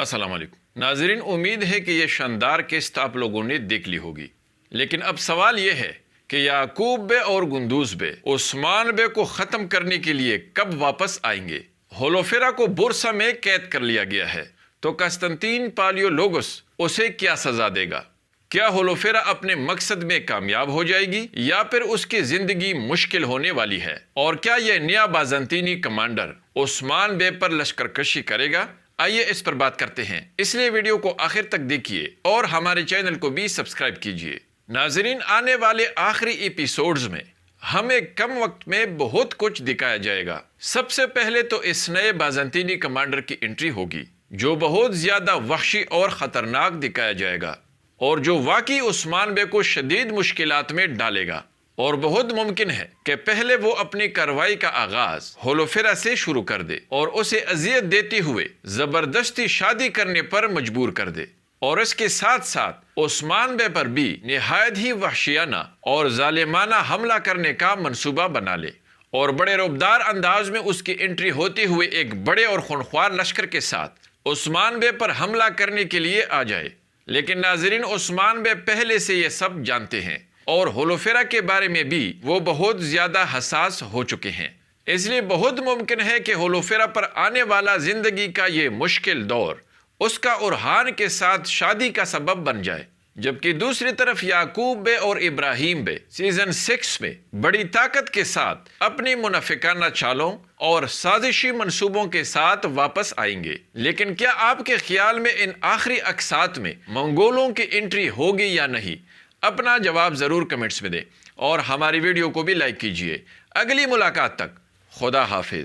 السلام علیکم ناظرین، امید ہے کہ یہ شاندار قسط آپ لوگوں نے دیکھ لی ہوگی، لیکن اب سوال یہ ہے کہ یعقوب بے اور گندوز بے عثمان بے کو ختم کرنے کے لیے کب واپس آئیں گے؟ ہولوفیرا کو بورسا میں قید کر لیا گیا ہے، تو قسطنطین پالیولوگوس اسے کیا سزا دے گا؟ کیا ہولوفیرا اپنے مقصد میں کامیاب ہو جائے گی یا پھر اس کی زندگی مشکل ہونے والی ہے؟ اور کیا یہ نیا بازنطینی کمانڈر عثمان بے پر لشکر کشی کرے گا؟ آئیے اس پر بات کرتے ہیں، اس لیے ویڈیو کو آخر تک دیکھیے اور ہمارے چینل کو بھی سبسکرائب کیجیے۔ ناظرین، آنے والے آخری ایپیسوڈز میں ہمیں کم وقت میں بہت کچھ دکھایا جائے گا۔ سب سے پہلے تو اس نئے بازنطینی کمانڈر کی انٹری ہوگی جو بہت زیادہ وحشی اور خطرناک دکھایا جائے گا، اور جو واقعی عثمان بے کو شدید مشکلات میں ڈالے گا، اور بہت ممکن ہے کہ پہلے وہ اپنی کارروائی کا آغاز ہولوفیرا سے شروع کر دے اور اسے اذیت دیتے ہوئے زبردستی شادی کرنے پر مجبور کر دے، اور اس کے ساتھ ساتھ عثمان بے پر بھی نہایت ہی وحشیانہ اور ظالمانہ حملہ کرنے کا منصوبہ بنا لے، اور بڑے رعبدار انداز میں اس کی انٹری ہوتے ہوئے ایک بڑے اور خونخوار لشکر کے ساتھ عثمان بے پر حملہ کرنے کے لیے آ جائے۔ لیکن ناظرین، عثمان بے پہلے سے یہ سب جانتے ہیں، اور ہولوفیرا کے بارے میں بھی وہ بہت زیادہ حساس ہو چکے ہیں، اس لیے بہت ممکن ہے کہ ہولوفیرا پر آنے والا زندگی کا یہ مشکل دور اس کا اورحان کے ساتھ شادی کا سبب بن جائے۔ جبکہ دوسری طرف یعقوب بے اور ابراہیم بے سیزن 6 میں بڑی طاقت کے ساتھ اپنی منافقانہ چالوں اور سازشی منصوبوں کے ساتھ واپس آئیں گے۔ لیکن کیا آپ کے خیال میں ان آخری اقساط میں منگولوں کی انٹری ہوگی یا نہیں؟ اپنا جواب ضرور کمنٹس میں دیں، اور ہماری ویڈیو کو بھی لائک کیجیے۔ اگلی ملاقات تک خدا حافظ۔